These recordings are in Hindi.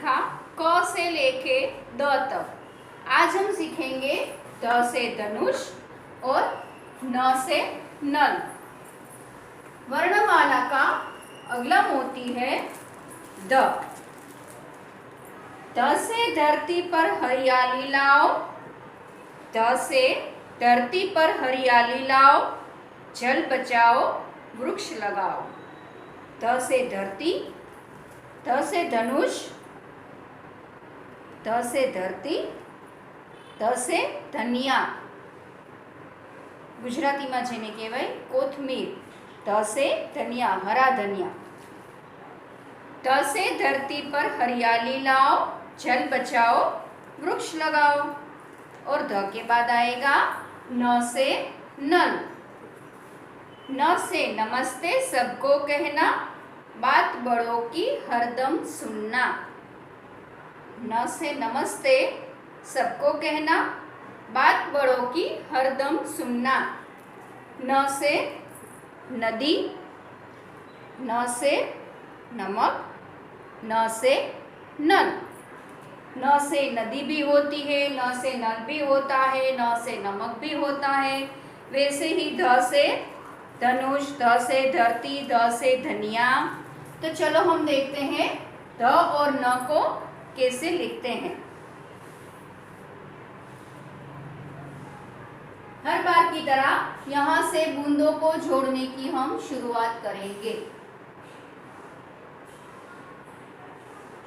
रेखा क से लेके द तक। आज हम सीखेंगे ध से धनुष और न से नल। वर्णमाला का अगला मोती है द। ध से धरती पर हरियाली लाओ, ध से धरती पर हरियाली लाओ, जल बचाओ वृक्ष लगाओ। ध से धरती, ध से धनुष, ध से धरती, ध से धनिया, गुजरातीમાં જેને કહેવાય કોથમીર। ध से धनिया, हरा धनिया। ध से धरती पर हरियाली लाओ, जल बचाओ वृक्ष लगाओ। और ध के बाद आएगा न से नल। न से नमस्ते सबको कहना, बात बड़ों की हरदम सुनना। न से नमस्ते सबको कहना, बात बड़ों की हरदम सुनना। न से नदी, न से नमक, न से नल। न से नदी भी होती है, न से नल भी होता है, न से नमक भी होता है। वैसे ही ध से धनुष, ध से धरती, ध से धनिया। तो चलो हम देखते हैं ध और न को कैसे लिखते हैं। हर बार की तरह यहाँ से बूंदों को जोड़ने की हम शुरुआत करेंगे।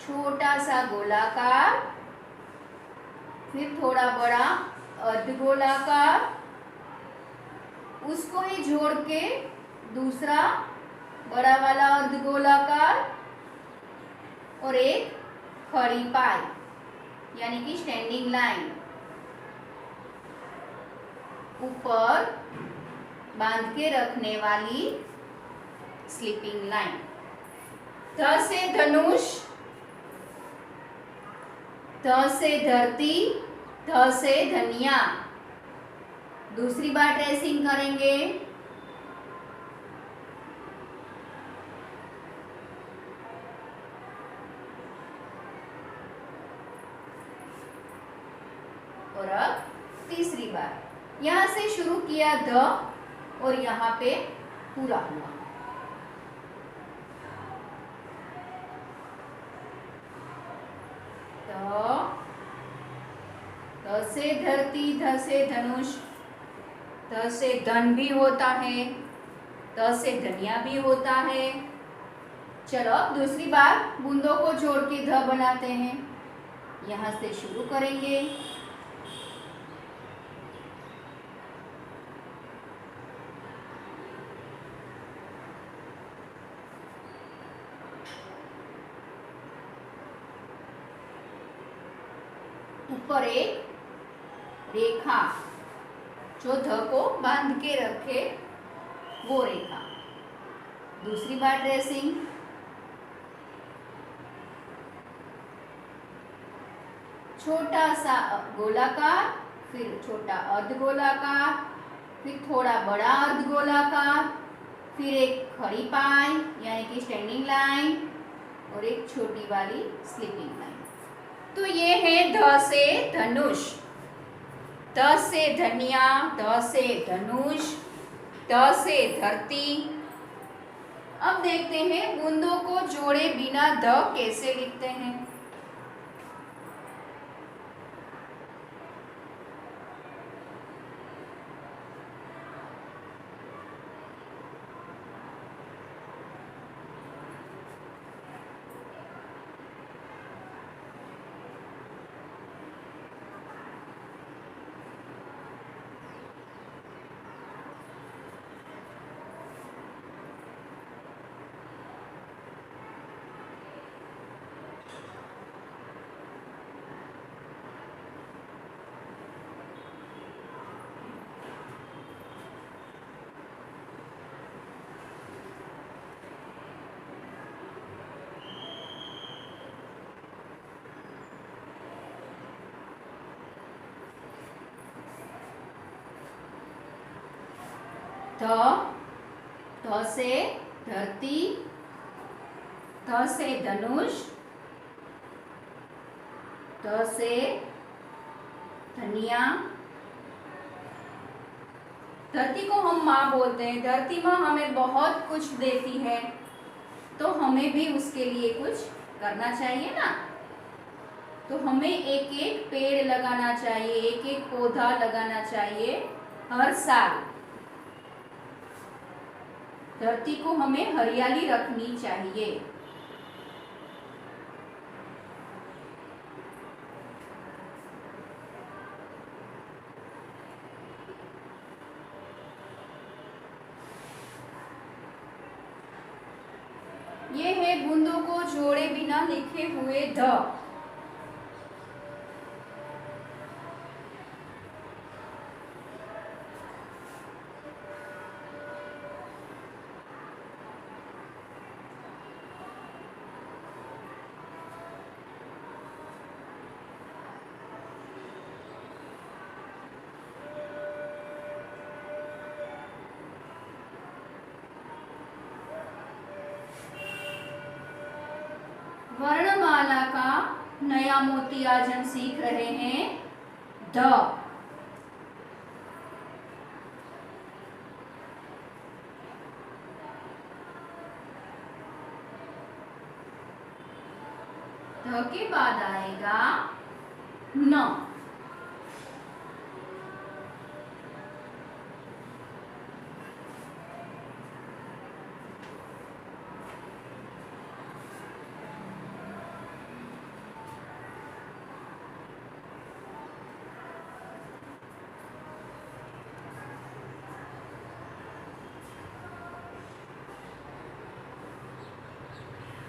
छोटा सा गोलाकार, फिर थोड़ा बड़ा अर्धगोलाकार, उसको ही जोड़ के दूसरा बड़ा वाला अर्धगोलाकार और एक खड़ी पाई यानी कि स्टैंडिंग लाइन। ऊपर बांध के रखने वाली स्लीपिंग लाइन। ध से धनुष, ध से धरती, ध से धनिया। दूसरी बार ट्रेसिंग करेंगे। और अब तीसरी बार यहाँ से शुरू किया ध और यहाँ पे पूरा हुआ। ध से धरती, ध से धनुष, ध से धन भी होता है, ध से धनिया भी होता है। चलो अब दूसरी बार बूंदों को जोड़ के ध बनाते हैं। यहाँ से शुरू करेंगे। ऊपर एक रेखा जो ध को बांध के रखे, वो रेखा। दूसरी बार ट्रेसिंग। छोटा सा गोलाकार, फिर छोटा अर्धगोलाकार, फिर थोड़ा बड़ा अर्धगोलाकार, फिर एक खड़ी पाई यानी कि स्टैंडिंग लाइन और एक छोटी वाली स्लीपिंग लाइन। तो ये है ध से धनुष, ध से धनिया, ध से धनुष, ध से धरती। अब देखते हैं बूंदों को जोड़े बिना ध कैसे लिखते हैं। ध से धरती, ध से धनुष, ध से धनिया। धरती को हम माँ बोलते हैं। धरती माँ हमें बहुत कुछ देती है, तो हमें भी उसके लिए कुछ करना चाहिए ना। तो हमें एक एक पेड़ लगाना चाहिए, एक एक पौधा लगाना चाहिए हर साल। धरती को हमें हरियाली रखनी चाहिए। ये है बूंदों को जोड़े बिना लिखे हुए ध। वर्णमाला का नया मोती आज हम सीख रहे हैं ध। ध के बाद आएगा न।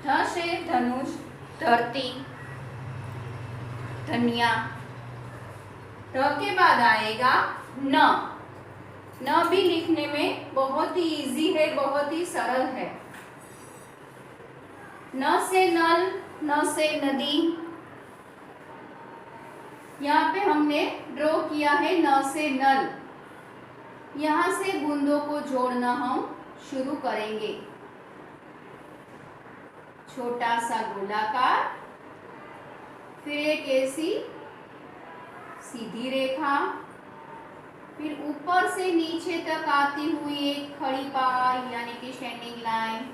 ध से धनुष, धरती, धनिया। ध के बाद आएगा न। न भी लिखने में बहुत ही इजी है, बहुत ही सरल है। न से नल, न से नदी। यहाँ पे हमने ड्रॉ किया है न से नल। यहाँ से बूंदों को जोड़ना हम शुरू करेंगे। छोटा सा गोलाकार, फिर एक ऐसी सीधी रेखा, फिर ऊपर से नीचे तक आती हुई एक खड़ी पाई यानी कि स्टैंडिंग लाइन,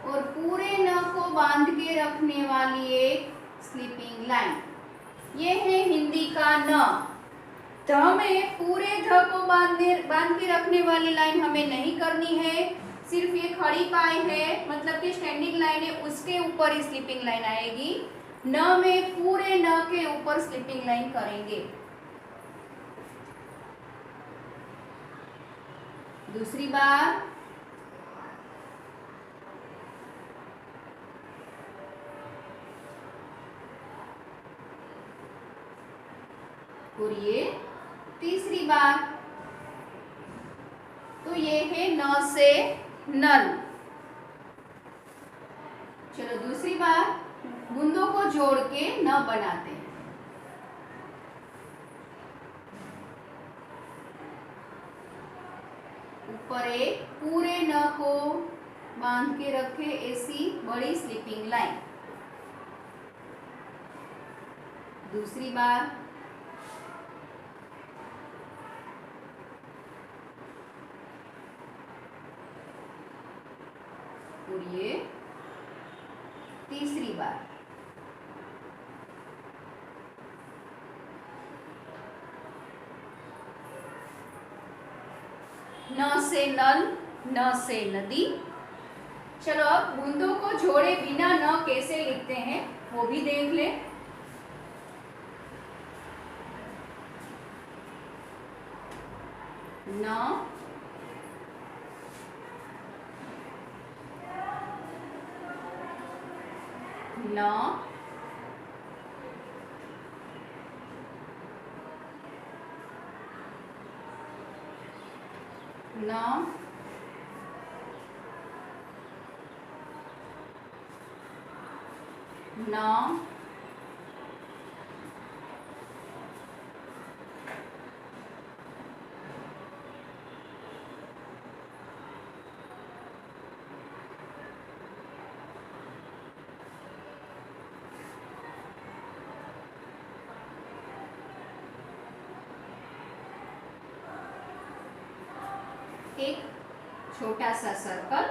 और पूरे न को बांध के रखने वाली एक स्लीपिंग लाइन। ये है हिंदी का न। ध में पूरे ध को बांध के रखने वाली लाइन हमें नहीं करनी है। सिर्फ ये खड़ी पाई है, मतलब कि स्टैंडिंग लाइन है, उसके ऊपर ही स्लीपिंग लाइन आएगी। न में पूरे न के ऊपर स्लीपिंग लाइन करेंगे। दूसरी बार और ये तीसरी बार। तो ये है न से नल। चलो दूसरी बार बूंदों को जोड़ के न बनाते हैं। ऊपर एक पूरे न को बांध के रखे ऐसी बड़ी स्लीपिंग लाइन। दूसरी बार और ये तीसरी बार। न से नल, न से नदी। चलो अब बूंदों को जोड़े बिना न कैसे लिखते हैं वो भी देख ले। न, न, न, न, एक छोटा सा सर्कल,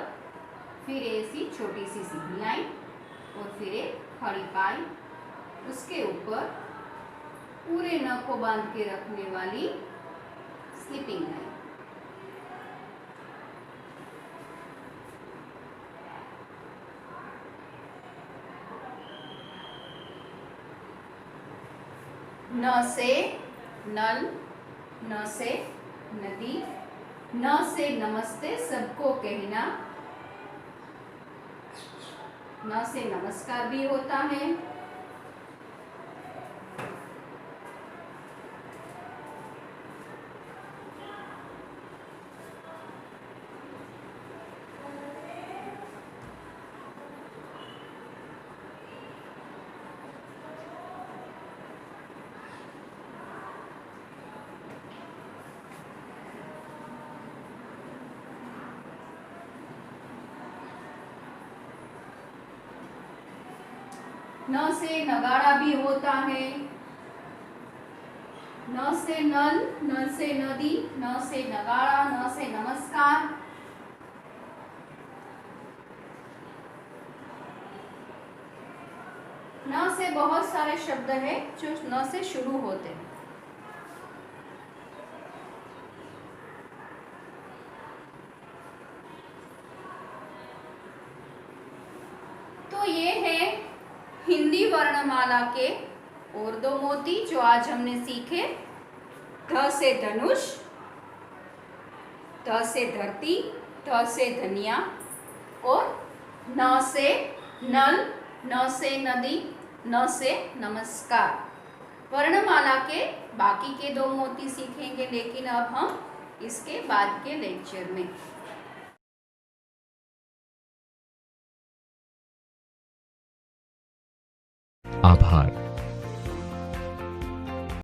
फिर ऐसी छोटी सी सीधी लाइन और फिर एक खड़ी पाई, उसके ऊपर पूरे नख को बांध के रखने वाली स्लिपिंग लाइन। न से नल, न से नदी, न से नमस्ते सबको कहना, न से नमस्कार भी होता है। न से नगाड़ा भी होता है। न से नल, न से नदी, न से नगाड़ा, न से नमस्कार। न से बहुत सारे शब्द हैं जो न से शुरू होते हैं। तो ये है हिंदी वर्णमाला के और दो मोती जो आज हमने सीखे। ध से धनुष, ध से धरती, ध से धनिया और न से नल, न से नदी, न से नमस्कार। वर्णमाला के बाकी के दो मोती सीखेंगे, लेकिन अब हम इसके बाद के लेक्चर में। आभार।